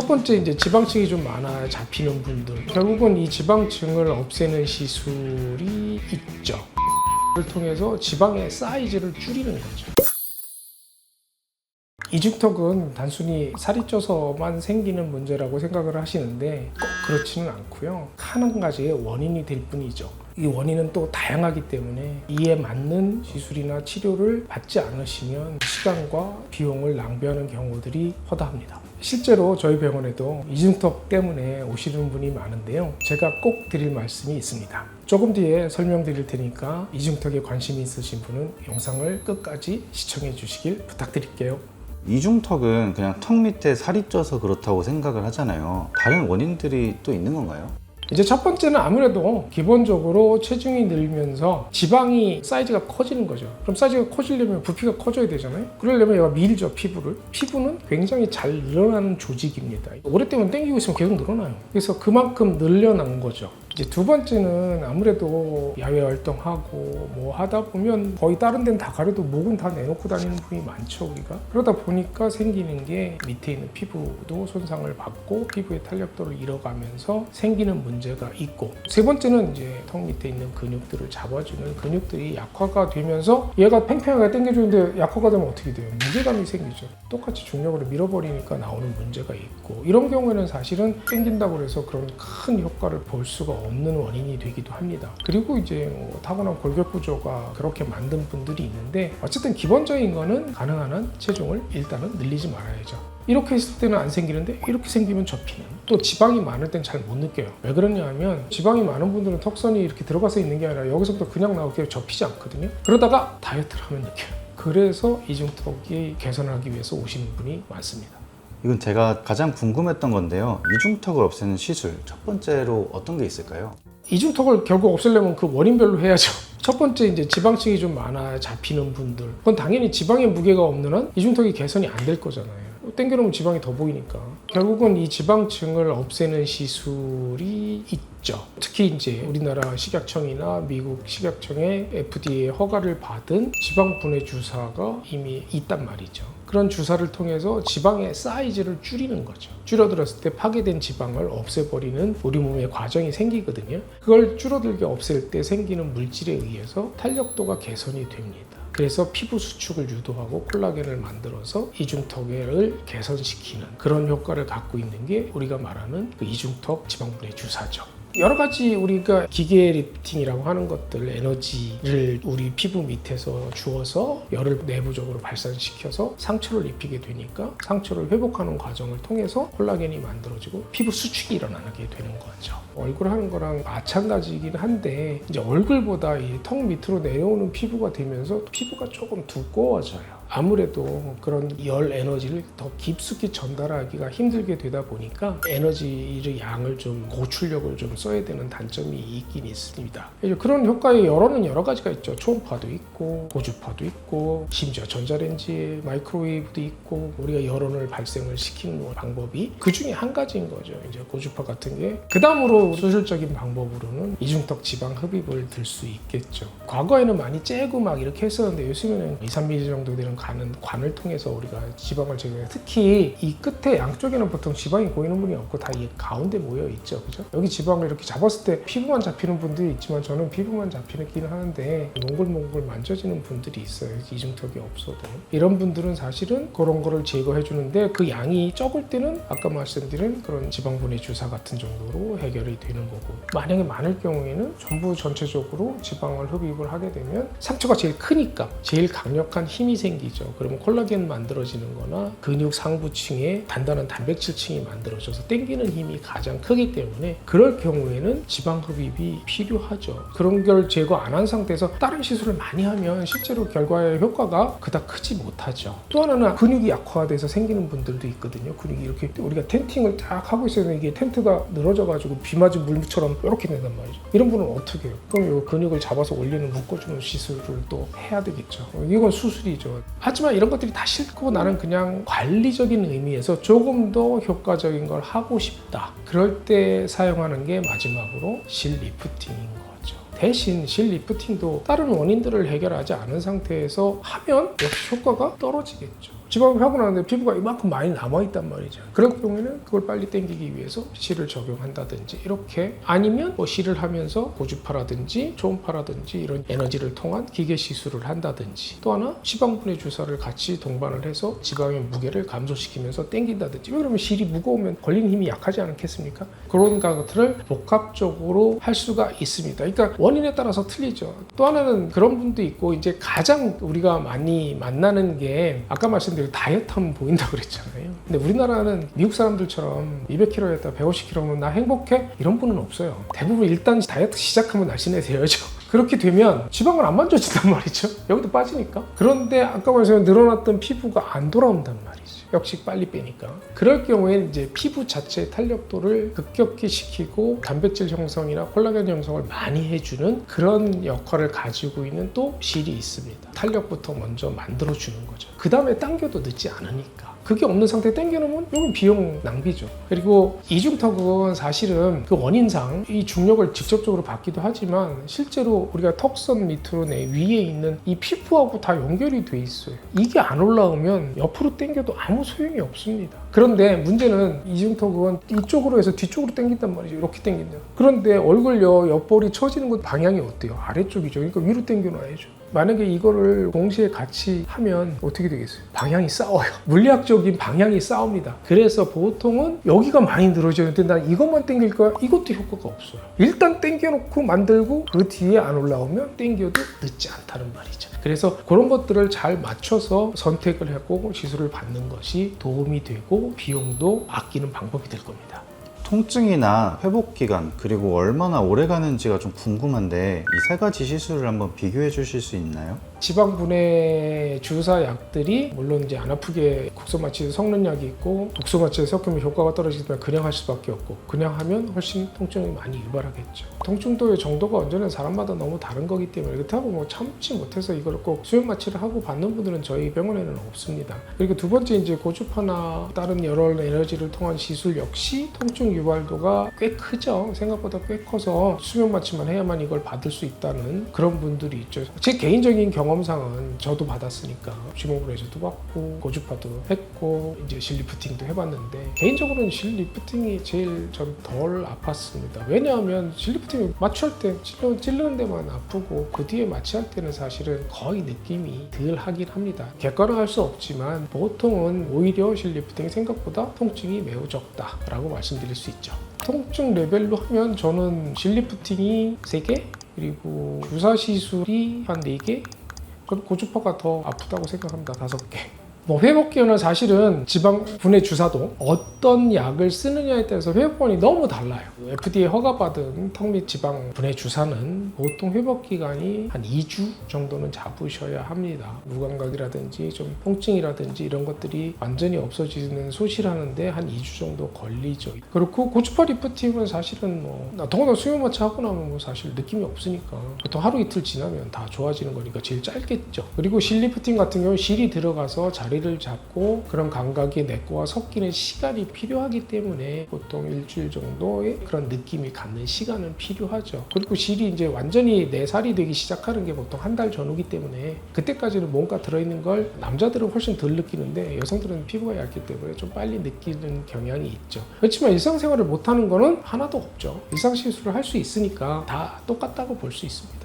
첫 번째 이제 지방층이 좀 많아 잡히는 분들, 결국은 이 지방층을 없애는 시술이 있죠. 를 통해서 지방의 사이즈를 줄이는 거죠. 이중턱은 단순히 살이 쪄서만 생기는 문제라고 생각을 하시는데 꼭 그렇지는 않고요. 한 가지의 원인이 될 뿐이죠. 이 원인은 또 다양하기 때문에 이에 맞는 시술이나 치료를 받지 않으시면 시간과 비용을 낭비하는 경우들이 허다합니다. 실제로 저희 병원에도 이중턱 때문에 오시는 분이 많은데요. 제가 꼭 드릴 말씀이 있습니다. 조금 뒤에 설명드릴 테니까 이중턱에 관심이 있으신 분은 영상을 끝까지 시청해 주시길 부탁드릴게요. 이중턱은 그냥 턱 밑에 살이 쪄서 그렇다고 생각을 하잖아요. 다른 원인들이 또 있는 건가요? 이제 첫 번째는 아무래도 기본적으로 체중이 늘면서 지방이 사이즈가 커지는 거죠. 그럼 사이즈가 커지려면 부피가 커져야 되잖아요. 그러려면 얘가 밀죠, 피부를. 피부는 굉장히 잘 늘어나는 조직입니다. 오랫동안 당기고 있으면 계속 늘어나요. 그래서 그만큼 늘려난 거죠. 이제 두 번째는 아무래도 야외 활동하고 뭐 하다 보면 거의 다른 데는 다 가려도 목은 다 내놓고 다니는 분이 많죠, 우리가. 그러다 보니까 생기는 게 밑에 있는 피부도 손상을 받고 피부의 탄력도를 잃어가면서 생기는 문제가 있고, 세 번째는 이제 턱 밑에 있는 근육들을 잡아주는 근육들이 약화가 되면서 얘가 팽팽하게 당겨주는데 약화가 되면 어떻게 돼요? 무게감이 생기죠. 똑같이 중력으로 밀어버리니까 나오는 문제가 있고, 이런 경우에는 사실은 당긴다고 해서 그런 큰 효과를 볼 수가 없는 원인이 되기도 합니다. 그리고 이제 타고난 골격 구조가 그렇게 만든 분들이 있는데, 어쨌든 기본적인 거는 가능한 한 체중을 일단은 늘리지 말아야죠. 이렇게 했을 때는 안 생기는데 이렇게 생기면 접히는, 또 지방이 많을 땐 잘 못 느껴요. 왜 그러냐 하면 지방이 많은 분들은 턱선이 이렇게 들어가서 있는 게 아니라 여기서부터 그냥 나오게 접히지 않거든요. 그러다가 다이어트를 하면 느껴요. 그래서 이중턱이 개선하기 위해서 오시는 분이 많습니다. 이건 제가 가장 궁금했던 건데요. 이중턱을 없애는 시술, 첫 번째로 어떤 게 있을까요? 이중턱을 결국 없애려면 그 원인별로 해야죠. 첫 번째 이제 지방층이 좀 많아 잡히는 분들, 그건 당연히 지방의 무게가 없는 한 이중턱이 개선이 안 될 거잖아요. 당겨놓으면 지방이 더 보이니까. 결국은 이 지방층을 없애는 시술이 있죠. 특히 이제 우리나라 식약청이나 미국 식약청의 FDA 허가를 받은 지방 분해 주사가 이미 있단 말이죠. 그런 주사를 통해서 지방의 사이즈를 줄이는 거죠. 줄어들었을 때 파괴된 지방을 없애버리는 우리 몸의 과정이 생기거든요. 그걸 줄어들게 없앨 때 생기는 물질에 의해서 탄력도가 개선이 됩니다. 그래서 피부 수축을 유도하고 콜라겐을 만들어서 이중턱을 개선시키는 그런 효과를 갖고 있는 게 우리가 말하는 그 이중턱 지방분해 주사죠. 여러 가지 우리가 기계 리프팅이라고 하는 것들, 에너지를 우리 피부 밑에서 주어서 열을 내부적으로 발산시켜서 상처를 입히게 되니까 상처를 회복하는 과정을 통해서 콜라겐이 만들어지고 피부 수축이 일어나게 되는 거죠. 얼굴 하는 거랑 마찬가지이긴 한데, 이제 얼굴보다 이 턱 밑으로 내려오는 피부가 되면서 피부가 조금 두꺼워져요. 아무래도 그런 열 에너지를 더 깊숙이 전달하기가 힘들게 되다 보니까 에너지의 양을 좀, 고출력을 좀 써야 되는 단점이 있긴 있습니다. 그런 효과의 여러는 여러 가지가 있죠. 초음파도 있고 고주파도 있고 심지어 전자레인지, 마이크로웨이브도 있고, 우리가 열원을 발생을 시키는 방법이 그 중에 한 가지인 거죠. 이제 고주파 같은 게. 그 다음으로 수술적인 방법으로는 이중턱 지방 흡입을 들 수 있겠죠. 과거에는 많이 째고 막 이렇게 했었는데 요즘에는 2-3mm 정도 되는 관을 통해서 우리가 지방을 제거해요. 특히 이 끝에 양쪽에는 보통 지방이 보이는 분이 없고 다 이 가운데 모여 있죠, 그죠? 여기 지방을 이렇게 잡았을 때 피부만 잡히는 분들이 있지만, 저는 피부만 잡히긴 하는데 몽글몽글 만져지는 분들이 있어요. 이중턱이 없어도. 이런 분들은 사실은 그런 거를 제거해 주는데, 그 양이 적을 때는 아까 말씀드린 그런 지방분해 주사 같은 정도로 해결이 되는 거고, 만약에 많을 경우에는 전부 전체적으로 지방을 흡입을 하게 되면 상처가 제일 크니까 제일 강력한 힘이 생기죠. 그러면 콜라겐 만들어지는 거나 근육 상부층에 단단한 단백질층이 만들어져서 당기는 힘이 가장 크기 때문에 그럴 경우에는 지방 흡입이 필요하죠. 그런 걸 제거 안 한 상태에서 다른 시술을 많이 하면 실제로 결과의 효과가 그닥 크지 못하죠. 또 하나는 근육이 약화돼서 생기는 분들도 있거든요. 근육이 이렇게 우리가 텐팅을 딱 하고 있어야 되는데 이게 텐트가 늘어져가지고 비 맞은 물처럼 이렇게 된단 말이죠. 이런 분은 어떻게 해요? 그럼 이 근육을 잡아서 올리는 묶어주는 시술을 또 해야 되겠죠. 이건 수술이죠. 하지만 이런 것들이 다 싫고 나는 그냥 관리적인 의미에서 조금 더 효과적인 걸 하고 싶다. 그럴 때 사용하는 게 마지막으로 실 리프팅인 거죠. 대신 실 리프팅도 다른 원인들을 해결하지 않은 상태에서 하면 역시 효과가 떨어지겠죠. 지방흡입 하고 나는데 피부가 이만큼 많이 남아있단 말이죠. 그럴 경우에는 그걸 빨리 당기기 위해서 실을 적용한다든지 이렇게, 아니면 뭐 실을 하면서 고주파라든지 초음파라든지 이런 에너지를 통한 기계 시술을 한다든지, 또 하나 지방분해 주사를 같이 동반을 해서 지방의 무게를 감소시키면서 당긴다든지. 왜 그러면 실이 무거우면 걸리는 힘이 약하지 않겠습니까? 그런 것들을 복합적으로 할 수가 있습니다. 그러니까 원인에 따라서 틀리죠. 또 하나는 그런 분도 있고, 이제 가장 우리가 많이 만나는 게 아까 말씀드린 다이어트하면 보인다고 그랬잖아요. 근데 우리나라는 미국 사람들처럼 200kg 했다 150kg면 나 행복해? 이런 분은 없어요. 대부분 일단 다이어트 시작하면 날씬해져야죠. 그렇게 되면 지방을 안 만져진단 말이죠. 여기도 빠지니까. 그런데 아까 말씀드린 늘어났던 피부가 안 돌아온단 말이죠. 역시 빨리 빼니까. 그럴 경우에는 이제 피부 자체의 탄력도를 급격히 시키고 단백질 형성이나 콜라겐 형성을 많이 해주는 그런 역할을 가지고 있는 또 실이 있습니다. 탄력부터 먼저 만들어주는 거죠. 그 다음에 당겨도 늦지 않으니까. 그게 없는 상태에 당겨놓으면 이건 비용 낭비죠. 그리고 이중턱은 사실은 그 원인상 이 중력을 직접적으로 받기도 하지만 실제로 우리가 턱선 밑으로 내 위에 있는 이 피부하고 다 연결이 돼 있어요. 이게 안 올라오면 옆으로 당겨도 아무 소용이 없습니다. 그런데 문제는 이중턱은 이쪽으로 해서 뒤쪽으로 당긴단 말이죠. 이렇게 당긴다. 그런데 얼굴 옆볼이 처지는 것 방향이 어때요? 아래쪽이죠. 그러니까 위로 당겨놔야죠. 만약에 이거를 동시에 같이 하면 어떻게 되겠어요? 방향이 싸워요. 물리학적인 방향이 싸웁니다. 그래서 보통은 여기가 많이 늘어져야 되는데 난 이것만 당길 거야? 이것도 효과가 없어요. 일단 당겨놓고 만들고 그 뒤에 안 올라오면 당겨도 늦지 않다는 말이죠. 그래서 그런 것들을 잘 맞춰서 선택을 하고 시술을 받는 것이 도움이 되고 비용도 아끼는 방법이 될 겁니다. 통증이나 회복 기간, 그리고 얼마나 오래 가는지가 좀 궁금한데 이 세 가지 시술을 한번 비교해 주실 수 있나요? 지방분해 주사 약들이 물론 이제 안 아프게 국소 마취 섞는 약이 있고, 독소 마취에 섞으면 효과가 떨어지지만 그냥 할 수밖에 없고, 그냥 하면 훨씬 통증이 많이 유발하겠죠. 통증도의 정도가 언제나 사람마다 너무 다른 거기 때문에 그렇다고 뭐 참지 못해서 이걸 꼭 수면 마취를 하고 받는 분들은 저희 병원에는 없습니다. 그리고 두 번째 이제 고주파나 다른 여러 에너지를 통한 시술 역시 통증 유발도가 꽤 크죠. 생각보다 꽤 커서 수면 마취만 해야만 이걸 받을 수 있다는 그런 분들이 있죠. 제 개인적인 경험상은 저도 받았으니까 지방분해제도 받고 고주파도 했고 이제 실리프팅도 해봤는데 개인적으로는 실리프팅이 제일 전 덜 아팠습니다. 왜냐하면 실리프팅을 마취할 때 찌르는 데만 아프고 그 뒤에 마취할 때는 사실은 거의 느낌이 덜 하긴 합니다. 객관화할 수 없지만 보통은 오히려 실리프팅이 생각보다 통증이 매우 적다라고 말씀드릴 수 있죠. 통증 레벨로 하면 저는 실리프팅이 3개, 그리고 주사 시술이 한 4개, 고주파가 더 아프다고 생각합니다. 5개. 뭐 회복기는 사실은 지방 분해 주사도 어떤 약을 쓰느냐에 따라서 회복권이 너무 달라요. FDA 허가받은 턱 및 지방 분해 주사는 보통 회복기간이 한 2주 정도는 잡으셔야 합니다. 무감각이라든지 좀 통증이라든지 이런 것들이 완전히 없어지는 소실하는데 한 2주 정도 걸리죠. 그렇고 고주파 리프팅은 사실은 뭐 더구나 수면 마취 하고 나면 뭐 사실 느낌이 없으니까 보통 하루 이틀 지나면 다 좋아지는 거니까 제일 짧겠죠. 그리고 실리프팅 같은 경우는 실이 들어가서 자리를 잡고 그런 감각이 내과와 섞이는 시간이 필요하기 때문에 보통 일주일 정도의 그런 느낌이 갖는 시간은 필요하죠. 그리고 실이 이제 완전히 내 살이 되기 시작하는 게 보통 한 달 전후기 때문에 그때까지는 뭔가 들어있는 걸 남자들은 훨씬 덜 느끼는데 여성들은 피부가 얇기 때문에 좀 빨리 느끼는 경향이 있죠. 그렇지만 일상생활을 못하는 거는 하나도 없죠. 일상시술을 할 수 있으니까 다 똑같다고 볼 수 있습니다.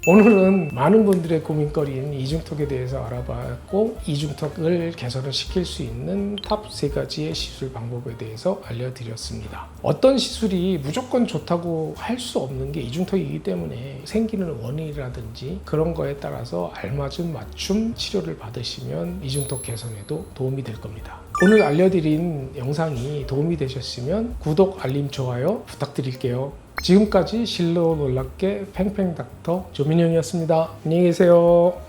오늘은 많은 분들의 고민거리인 이중턱에 대해서 알아봤고 이중턱을 개선을 시킬 수 있는 탑 3가지의 시술 방법에 대해서 알려드렸습니다. 어떤 시술이 무조건 좋다고 할 수 없는 게 이중턱이기 때문에 생기는 원인이라든지 그런 거에 따라서 알맞은 맞춤 치료를 받으시면 이중턱 개선에도 도움이 될 겁니다. 오늘 알려드린 영상이 도움이 되셨으면 구독, 알림, 좋아요 부탁드릴게요. 지금까지 실로 놀랍게 팽팽닥터 조민영이었습니다. 안녕히 계세요.